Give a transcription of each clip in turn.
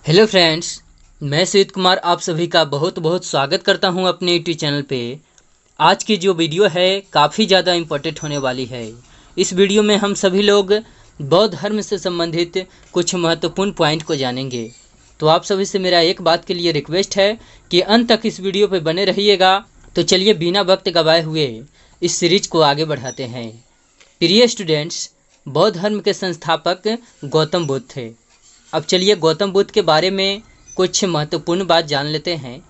Hello friends, मैं सुजीत कुमार आप सभी का बहुत बहुत स्वागत करता हूं अपने यूट्यूब चैनल पे। आज की जो वीडियो है काफ़ी ज़्यादा इम्पोर्टेंट होने वाली है। इस वीडियो में हम सभी लोग बौद्ध धर्म से संबंधित कुछ महत्वपूर्ण पॉइंट को जानेंगे। तो आप सभी से मेरा एक बात के लिए रिक्वेस्ट है कि अंत तक इस वीडियो पर बने रहिएगा। तो चलिए बिना वक्त गवाए हुए इस सीरीज को आगे बढ़ाते हैं। प्रिय स्टूडेंट्स, बौद्ध धर्म के संस्थापक गौतम बुद्ध थे। अब चलिए गौतम बुद्ध के बारे में कुछ महत्वपूर्ण बात जान लेते हैं।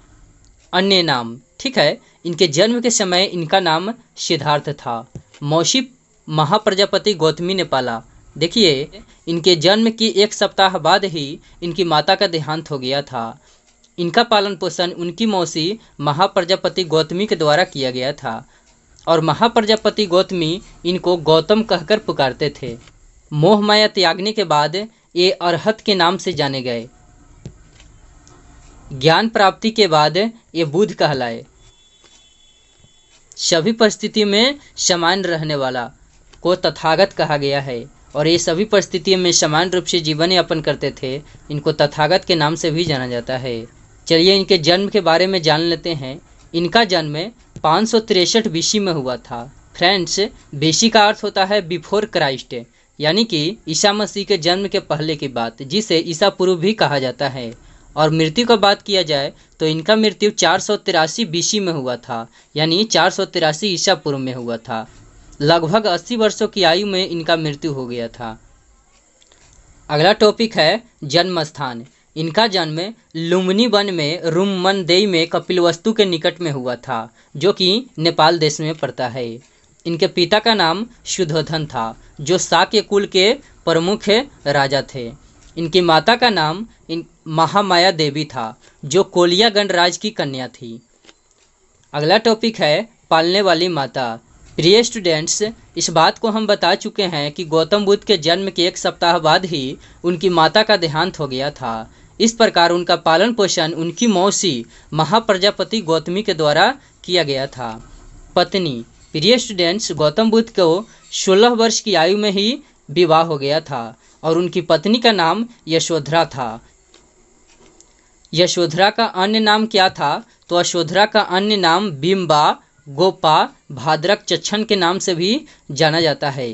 अन्य नाम, ठीक है। इनके जन्म के समय इनका नाम सिद्धार्थ था। मौसी महाप्रजापति गौतमी ने पाला। देखिए, इनके जन्म की एक सप्ताह बाद ही इनकी माता का देहांत हो गया था। इनका पालन पोषण उनकी मौसी महाप्रजापति गौतमी के द्वारा किया गया था और महाप्रजापति गौतमी इनको गौतम कहकर पुकारते थे। मोह माया त्यागने के बाद ये अरहत के नाम से जाने गए। ज्ञान प्राप्ति के बाद ये बुद्ध कहलाए। सभी परिस्थितियों में समान रहने वाला को तथागत कहा गया है और ये सभी परिस्थितियों में समान रूप से जीवन यापन करते थे। इनको तथागत के नाम से भी जाना जाता है। चलिए इनके जन्म के बारे में जान लेते हैं। इनका जन्म 563 बीसी में हुआ था। फ्रेंड्स, बीसी का अर्थ होता है बिफोर क्राइस्ट, यानी कि ईसा मसीह के जन्म के पहले की बात, जिसे ईसा पूर्व भी कहा जाता है। और मृत्यु का बात किया जाए तो इनका मृत्यु 483 बीसी में हुआ था, यानी 483 ईसा पूर्व में हुआ था। लगभग 80 वर्षों की आयु में इनका मृत्यु हो गया था। अगला टॉपिक है जन्म स्थान। इनका जन्म लुम्बिनी वन में रुमनदेई में कपिलवस्तु के निकट में हुआ था, जो कि नेपाल देश में पड़ता है। इनके पिता का नाम शुद्धोधन था, जो शाक्य कुल के प्रमुख राजा थे। इनकी माता का नाम महामाया देवी था, जो कोलिया गणराज की कन्या थी। अगला टॉपिक है पालने वाली माता। प्रिय स्टूडेंट्स, इस बात को हम बता चुके हैं कि गौतम बुद्ध के जन्म के एक सप्ताह बाद ही उनकी माता का देहांत हो गया था। इस प्रकार उनका पालन पोषण उनकी मौसी महाप्रजापति गौतमी के द्वारा किया गया था। पत्नी, प्रिय स्टूडेंट्स, गौतम बुद्ध को 16 वर्ष की आयु में ही विवाह हो गया था और उनकी पत्नी का नाम यशोधरा था। यशोधरा का अन्य नाम क्या था? तो यशोधरा का अन्य नाम बिम्बा, गोपा, भाद्रक, चच्छन के नाम से भी जाना जाता है।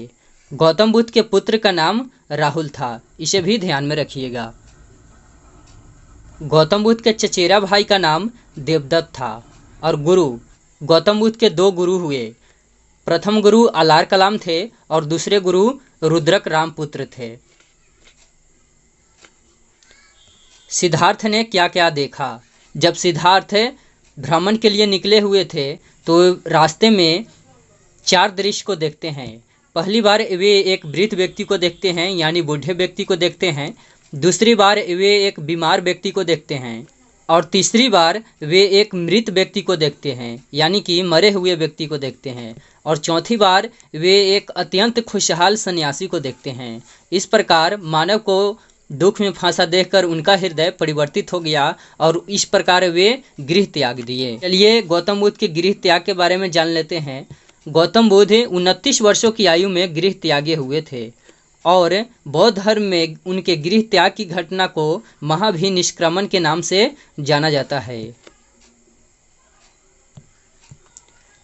गौतम बुद्ध के पुत्र का नाम राहुल था, इसे भी ध्यान में रखिएगा। गौतम बुद्ध के चचेरा भाई का नाम देवदत्त था। और गुरु, गौतम बुद्ध के 2 गुरु हुए। प्रथम गुरु अलार कलाम थे और दूसरे गुरु रुद्रक रामपुत्र थे। सिद्धार्थ ने क्या क्या देखा? जब सिद्धार्थ भ्रमण के लिए निकले हुए थे तो रास्ते में 4 दृश्य को देखते हैं। पहली बार वे एक वृद्ध व्यक्ति को देखते हैं, यानी बूढ़े व्यक्ति को देखते हैं। दूसरी बार वे एक बीमार व्यक्ति को देखते हैं और तीसरी बार वे एक मृत व्यक्ति को देखते हैं, यानी कि मरे हुए व्यक्ति को देखते हैं। और चौथी बार वे एक अत्यंत खुशहाल सन्यासी को देखते हैं। इस प्रकार मानव को दुख में फंसा देखकर उनका हृदय परिवर्तित हो गया और इस प्रकार वे गृह त्याग दिए। चलिए गौतम बुद्ध के गृह त्याग के बारे में जान लेते हैं। गौतम बुद्ध 29 वर्षों की आयु में गृह त्यागी हुए थे और बौद्ध धर्म में उनके गृह त्याग की घटना को महाभिनिष्क्रमण के नाम से जाना जाता है।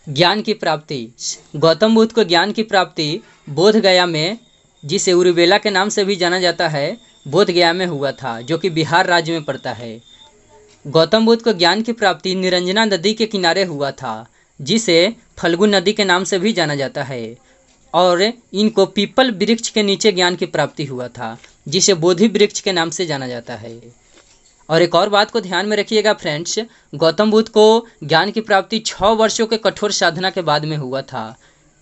ज्ञान की प्राप्ति। गौतम बुद्ध को ज्ञान की प्राप्ति बोध गया में, जिसे उरुबेला के नाम से भी जाना जाता है, बोध गया में हुआ था, जो कि बिहार राज्य में पड़ता है। गौतम बुद्ध को ज्ञान की प्राप्ति निरंजना नदी के किनारे हुआ था, जिसे फल्गु नदी के नाम से भी जाना जाता है। और इनको पीपल वृक्ष के नीचे ज्ञान की प्राप्ति हुआ था, जिसे बोधि वृक्ष के नाम से जाना जाता है। और एक और बात को ध्यान में रखिएगा फ्रेंड्स, गौतम बुद्ध को ज्ञान की प्राप्ति 6 वर्षों के कठोर साधना के बाद में हुआ था।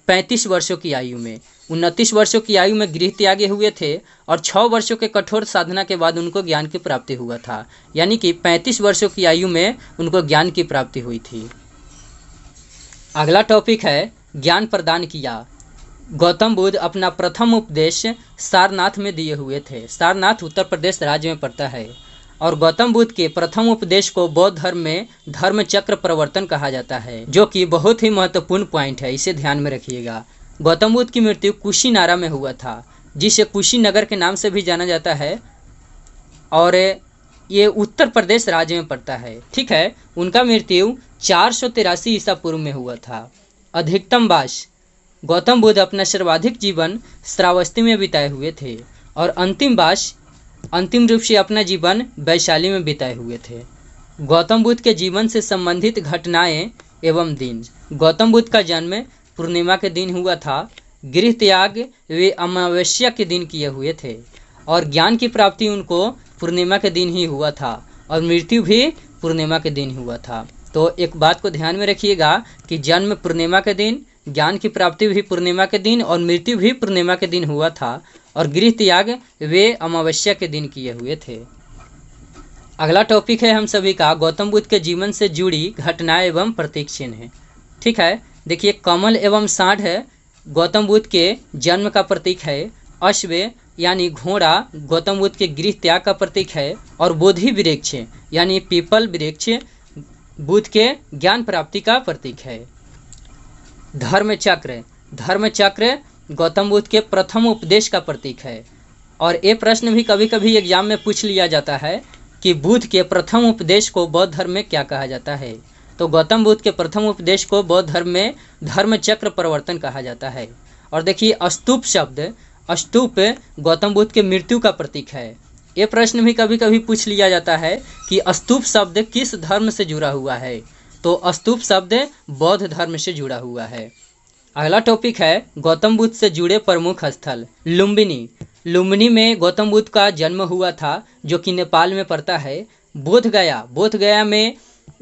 35 वर्षों की आयु में, 29 वर्षों की आयु में गृह त्यागे हुए थे और 6 वर्षों के कठोर साधना के बाद उनको ज्ञान की प्राप्ति हुआ था, यानी कि 35 वर्षों की आयु में उनको ज्ञान की प्राप्ति हुई थी। अगला टॉपिक है ज्ञान प्रदान किया। गौतम बुद्ध अपना प्रथम उपदेश सारनाथ में दिए हुए थे। सारनाथ उत्तर प्रदेश राज्य में पड़ता है और गौतम बुद्ध के प्रथम उपदेश को बौद्ध धर्म में धर्म चक्र प्रवर्तन कहा जाता है, जो कि बहुत ही महत्वपूर्ण पॉइंट है, इसे ध्यान में रखिएगा। गौतम बुद्ध की मृत्यु कुशीनारा में हुआ था, जिसे कुशीनगर के नाम से भी जाना जाता है। और ये उत्तर प्रदेश राज्य में पड़ता है। ठीक है, उनका मृत्यु 483 ईसा पूर्व में हुआ था। अधिकतम वास गौतम बुद्ध अपना सर्वाधिक जीवन श्रावस्ती में बिताए हुए थे और अंतिम रूप से अपना जीवन वैशाली में बिताए हुए थे। गौतम बुद्ध के जीवन से संबंधित घटनाएं एवं दिन। गौतम बुद्ध का जन्म पूर्णिमा के दिन हुआ था। गृह त्याग वे अमावस्या के दिन किए हुए थे और ज्ञान की प्राप्ति उनको पूर्णिमा के दिन ही हुआ था और मृत्यु भी पूर्णिमा के दिन हुआ था। तो एक बात को ध्यान में रखिएगा कि जन्म पूर्णिमा के दिन, ज्ञान की प्राप्ति भी पूर्णिमा के दिन और मृत्यु भी पूर्णिमा के दिन हुआ था और गृह त्याग वे अमावस्या के दिन किए हुए थे। अगला टॉपिक है हम सभी का गौतम बुद्ध के जीवन से जुड़ी घटनाएं एवं प्रतीक चिन्ह। ठीक है, देखिए कमल एवं सांड है गौतम बुद्ध के जन्म का प्रतीक है। अश्व यानी घोड़ा गौतम बुद्ध के गृह त्याग का प्रतीक है और बोधि वृक्ष यानी पीपल वृक्ष बुद्ध के ज्ञान प्राप्ति का प्रतीक है। धर्म चक्र गौतम बुद्ध के प्रथम उपदेश का प्रतीक है और ये प्रश्न भी कभी कभी एग्जाम में पूछ लिया जाता है कि बुद्ध के प्रथम उपदेश को बौद्ध धर्म में क्या कहा जाता है। तो गौतम बुद्ध के प्रथम उपदेश को बौद्ध धर्म में धर्म चक्र प्रवर्तन कहा जाता है। और देखिए स्तूप गौतम बुद्ध के मृत्यु का प्रतीक है। ये प्रश्न भी कभी कभी पूछ लिया जाता है कि स्तूप शब्द किस धर्म से जुड़ा हुआ है। तो स्तूप शब्द बौद्ध धर्म से जुड़ा हुआ है। अगला टॉपिक है गौतम बुद्ध से जुड़े प्रमुख स्थल। लुम्बिनी में गौतम बुद्ध का जन्म हुआ था जो कि नेपाल में पड़ता है। बोधगया में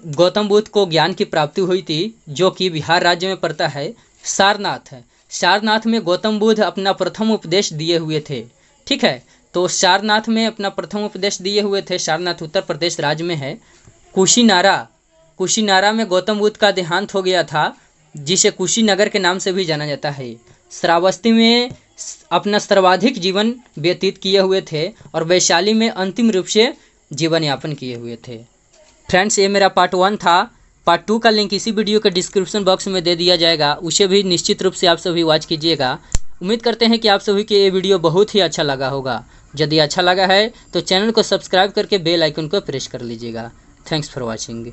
गौतम बुद्ध को ज्ञान की प्राप्ति हुई थी जो कि बिहार राज्य में पड़ता है। सारनाथ में गौतम बुद्ध अपना प्रथम उपदेश दिए हुए थे। ठीक है, तो सारनाथ में अपना प्रथम उपदेश दिए हुए थे। सारनाथ उत्तर प्रदेश राज्य में है। कुशीनारा में गौतम बुद्ध का देहांत हो गया था जिसे कुशीनगर के नाम से भी जाना जाता है। श्रावस्ती में अपना सर्वाधिक जीवन व्यतीत किए हुए थे और वैशाली में अंतिम रूप से जीवन यापन किए हुए थे। फ्रेंड्स, ये मेरा पार्ट 1 था। पार्ट 2 का लिंक इसी वीडियो के डिस्क्रिप्शन बॉक्स में दे दिया जाएगा, उसे भी निश्चित रूप से आप सभी वॉच कीजिएगा। उम्मीद करते हैं कि आप सभी को ये वीडियो बहुत ही अच्छा लगा होगा। यदि अच्छा लगा है तो चैनल को सब्सक्राइब करके बेल आइकन को प्रेस कर लीजिएगा। Thanks for watching.